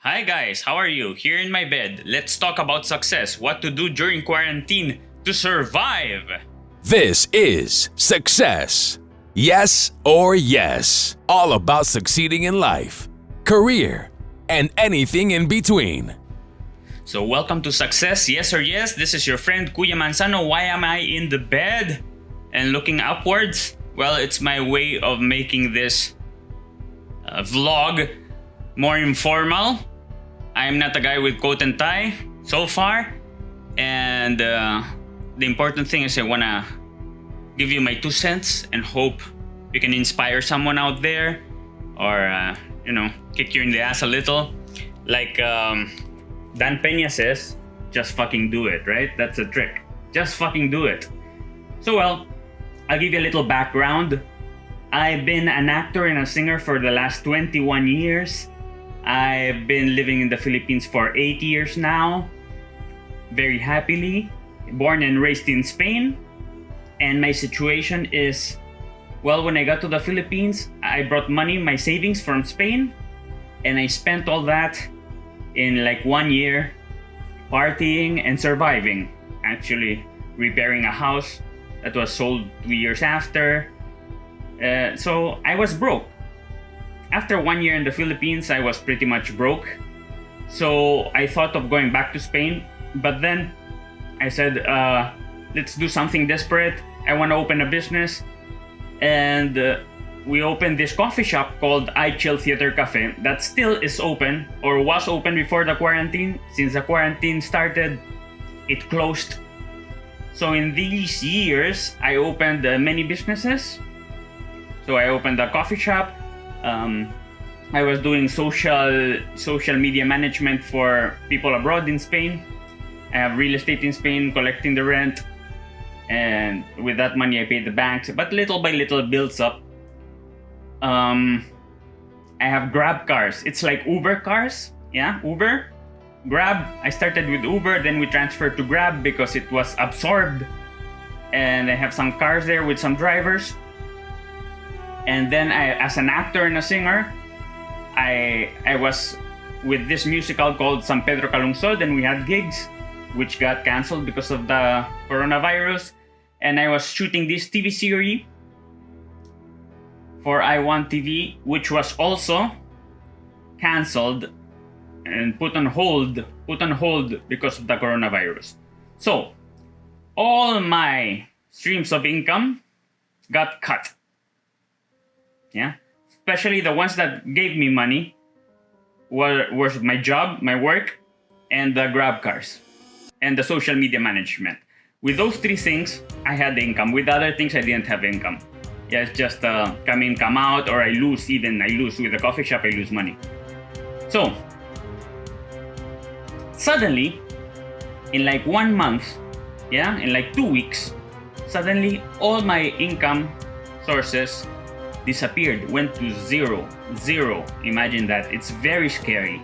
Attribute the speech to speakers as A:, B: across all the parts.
A: Hi guys, how are you? Here in my bed. Let's talk about success, what to do during quarantine to survive.
B: This is Success. Yes or yes. All about succeeding in life, career, and anything in between.
A: So welcome to Success, Yes or Yes. This is your friend Kuya Manzano. Why am I in the bed and looking upwards? Well, it's my way of making this vlog more informal. I am not a guy with coat and tie so far. And the important thing is I want to give you my 2 cents and hope you can inspire someone out there or, kick you in the ass a little. Like Dan Peña says, just fucking do it, right? That's a trick. Just fucking do it. So, well, I'll give you a little background. I've been an actor and a singer for the last 21 years. I've been living in the Philippines for 8 years now, very happily, born and raised in Spain. And my situation is, well, when I got to the Philippines, I brought money, my savings from Spain, and I spent all that in like 1 year partying and surviving. Actually, repairing a house that was sold 2 years after. So I was broke. After 1 year in the Philippines, I was pretty much broke. So I thought of going back to Spain, but then I said, let's do something desperate. I want to open a business. And we opened this coffee shop called I Chill Theater Cafe that still is open or was open before the quarantine. Since the quarantine started, it closed. So in these years, I opened many businesses. So I opened a coffee shop. I was doing social media management for people abroad in Spain. I have real estate in Spain, collecting the rent, and with that money I paid the banks. But little by little it builds up. I have Grab cars. It's like Uber cars. Yeah, Uber, Grab. I started with Uber, then we transferred to Grab because it was absorbed. And I have some cars there with some drivers. And then as an actor and a singer, I was with this musical called San Pedro Calungsod, and we had gigs which got canceled because of the coronavirus. And I was shooting this TV series for I Want TV, which was also canceled and put on hold because of the coronavirus. So all my streams of income got cut. Yeah, especially the ones that gave me money was my job, my work, and the Grab cars, and the social media management. With those 3 things, I had income. With other things, I didn't have income. Yeah, it's just come in, come out, or I lose. With the coffee shop, I lose money. So, suddenly, in like 1 month, in like 2 weeks, suddenly all my income sources disappeared, went to zero. Imagine that. It's very scary.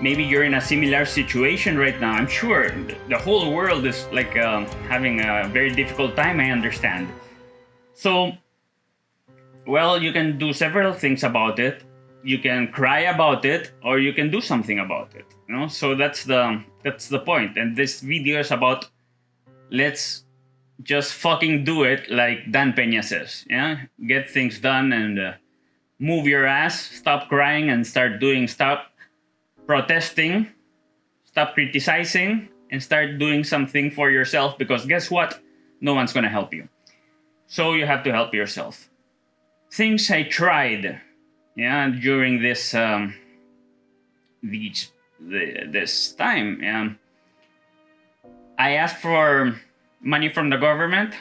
A: Maybe you're in a similar situation right now. I'm sure the whole world is like having a very difficult time, I understand. So, well, you can do several things about it. You can cry about it, or you can do something about it. So that's the point. And this video is about let's just fucking do it, like Dan Peña says. Yeah, get things done and move your ass. Stop crying and start doing. Stop protesting. Stop criticizing and start doing something for yourself. Because guess what? No one's gonna help you. So you have to help yourself. Things I tried, during this this time. I asked for money from the government.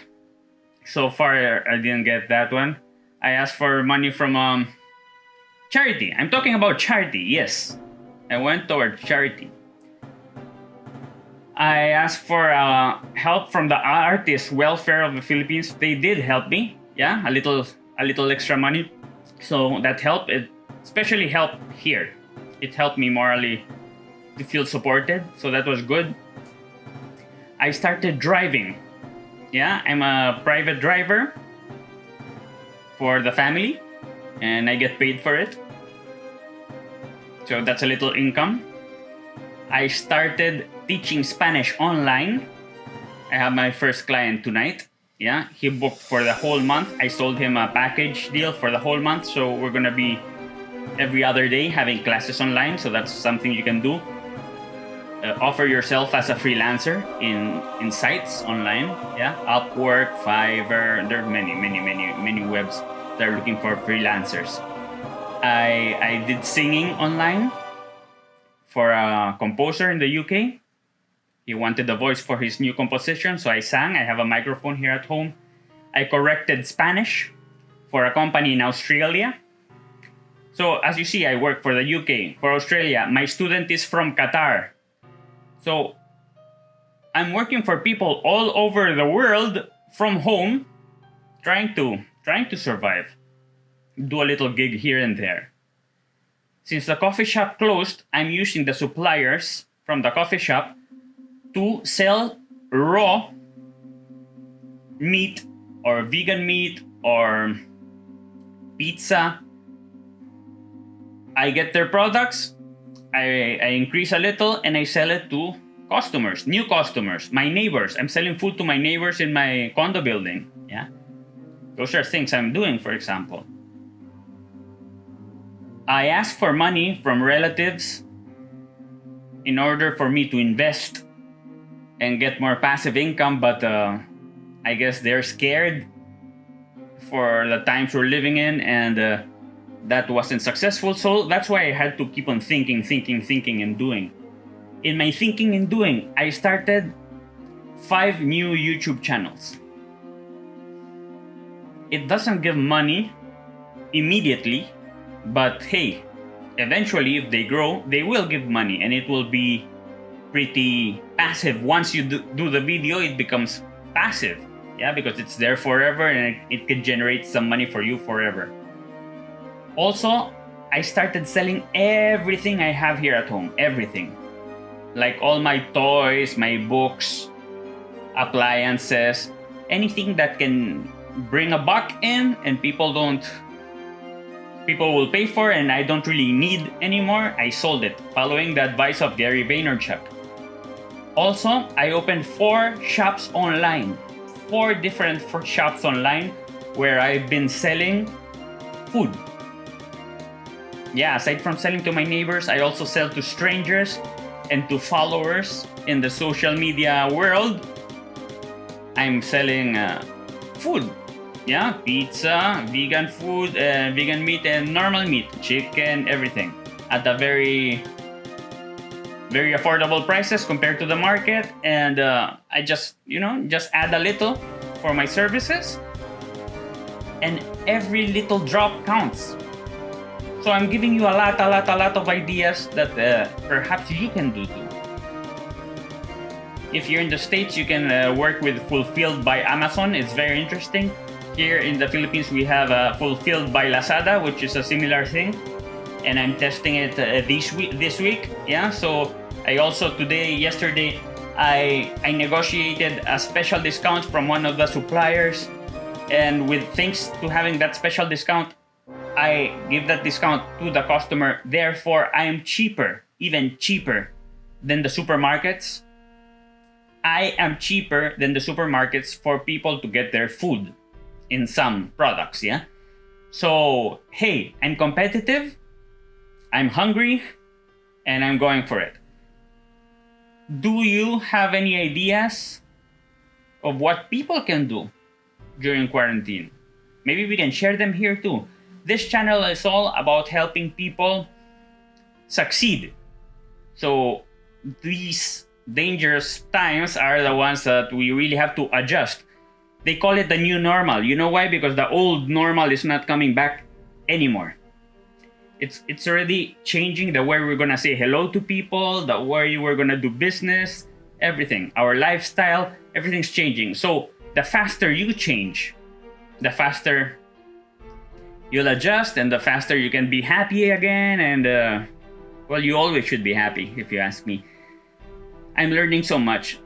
A: So far, I didn't get that one. I asked for money from charity. I'm talking about charity, yes. I went toward charity. I asked for help from the Artist Welfare of the Philippines. They did help me, a little extra money. So that helped. It especially helped here. It helped me morally to feel supported. So that was good. I started driving. I'm a private driver for the family, and I get paid for it. So that's a little income. I started teaching Spanish online. I have my first client tonight. Yeah, he booked for the whole month. I sold him a package deal for the whole month. So we're gonna be every other day having classes online. So that's something you can do. Offer yourself as a freelancer in sites online. Yeah, Upwork, Fiverr. There are many webs that are looking for freelancers. I did singing online for a composer in the UK. He wanted a voice for his new composition, so I sang. I have a microphone here at home. I corrected Spanish for a company in Australia. So as you see, I work for the UK. For Australia, my student is from Qatar. So I'm working for people all over the world from home, trying to survive. Do a little gig here and there. Since the coffee shop closed, I'm using the suppliers from the coffee shop to sell raw meat or vegan meat or pizza. I get their products, I increase a little, and I sell it to customers, new customers, my neighbors. I'm selling food to my neighbors in my condo building. Yeah, those are things I'm doing. For example, I ask for money from relatives in order for me to invest and get more passive income, but I guess they're scared for the times we're living in, and that wasn't successful. So that's why I had to keep on thinking and doing. In my thinking and doing, I started 5 new YouTube channels. It doesn't give money immediately, but hey, eventually if they grow, they will give money, and it will be pretty passive. Once you do the video, it becomes passive. Yeah, because it's there forever, and it can generate some money for you forever. Also, I started selling everything I have here at home. Everything. Like all my toys, my books, appliances, anything that can bring a buck in and people will pay for, and I don't really need anymore. I sold it, following the advice of Gary Vaynerchuk. Also, I opened 4 shops online. 4 different shops online where I've been selling food. Yeah, aside from selling to my neighbors, I also sell to strangers and to followers in the social media world. I'm selling food. Yeah, pizza, vegan food, vegan meat, and normal meat, chicken, everything, at a very affordable prices compared to the market. And I just add a little for my services, and every little drop counts. So I'm giving you a lot of ideas that perhaps you can do too. If you're in the States, you can work with Fulfilled by Amazon. It's very interesting. Here in the Philippines, we have Fulfilled by Lazada, which is a similar thing, and I'm testing it this week. Yeah, so I also yesterday, I negotiated a special discount from one of the suppliers, and with thanks to having that special discount, I give that discount to the customer. Therefore, I am cheaper, even cheaper than the supermarkets. I am cheaper than the supermarkets for people to get their food in some products, yeah? So, hey, I'm competitive, I'm hungry, and I'm going for it. Do you have any ideas of what people can do during quarantine? Maybe we can share them here too. This channel is all about helping people succeed. So these dangerous times are the ones that we really have to adjust. They call it the new normal. You know why? Because the old normal is not coming back anymore. It's already changing the way we're gonna say hello to people, the way we're gonna do business, everything. Our lifestyle, everything's changing. So the faster you change, the faster you'll adjust, and the faster you can be happy again. And well, you always should be happy, if you ask me. I'm learning so much.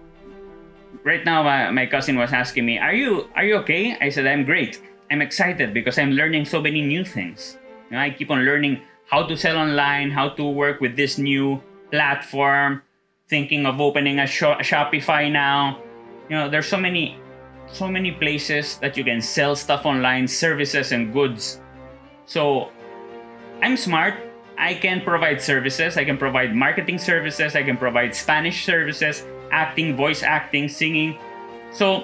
A: Right now, my cousin was asking me, are you okay? I said, I'm great. I'm excited because I'm learning so many new things. You know, I keep on learning how to sell online, how to work with this new platform, thinking of opening a Shopify now. There's so many places that you can sell stuff online, services and goods. So I'm smart. I can provide services. I can provide marketing services. I can provide Spanish services, acting, voice acting, singing. So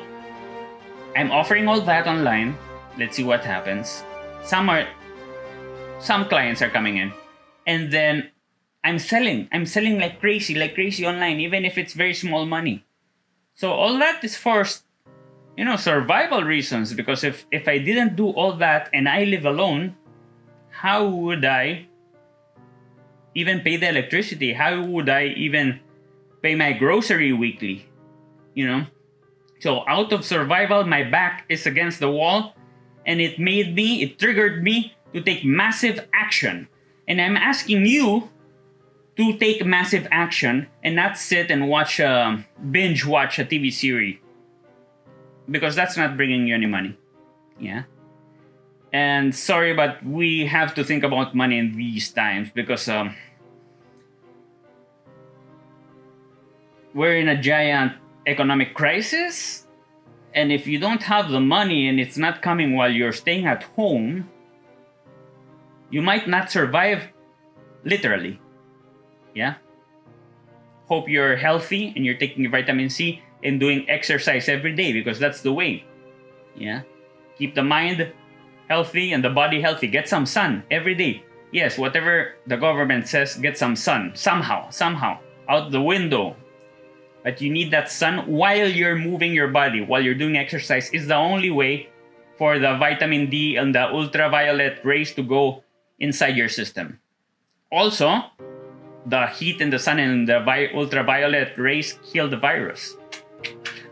A: I'm offering all that online. Let's see what happens. Some clients are coming in, and then I'm selling like crazy online, even if it's very small money. So all that is for survival reasons, because if I didn't do all that and I live alone, how would I even pay the electricity? How would I even pay my grocery weekly? So out of survival, my back is against the wall, and it triggered me to take massive action. And I'm asking you to take massive action and not sit and binge watch a TV series, because that's not bringing you any money. Yeah. And sorry, but we have to think about money in these times, because we're in a giant economic crisis. And if you don't have the money and it's not coming while you're staying at home, you might not survive, literally. Yeah? Hope you're healthy and you're taking vitamin C and doing exercise every day, because that's the way. Yeah? Keep the mind healthy and the body healthy. Get some sun every day. Yes, whatever the government says, get some sun. Somehow. Out the window. But you need that sun while you're moving your body, while you're doing exercise, is the only way for the vitamin D and the ultraviolet rays to go inside your system. Also, the heat in the sun and the ultraviolet rays kill the virus.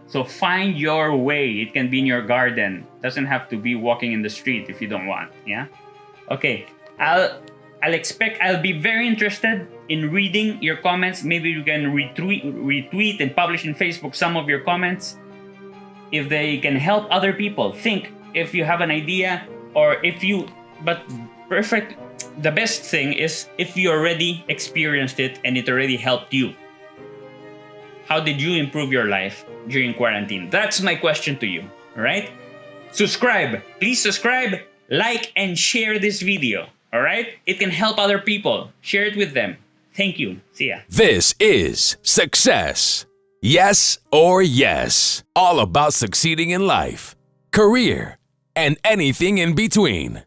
A: So find your way. It can be in your garden. Doesn't have to be walking in the street if you don't want. Yeah? Okay. I'll be very interested in reading your comments. Maybe you can retweet and publish in Facebook some of your comments if they can help other people. Think if you have an idea, the best thing is if you already experienced it and it already helped you. How did you improve your life during quarantine? That's my question to you. All right? Subscribe. Please subscribe, like, and share this video. All right? It can help other people. Share it with them. Thank you. See ya.
B: This is Success. Yes or yes. All about succeeding in life, career, and anything in between.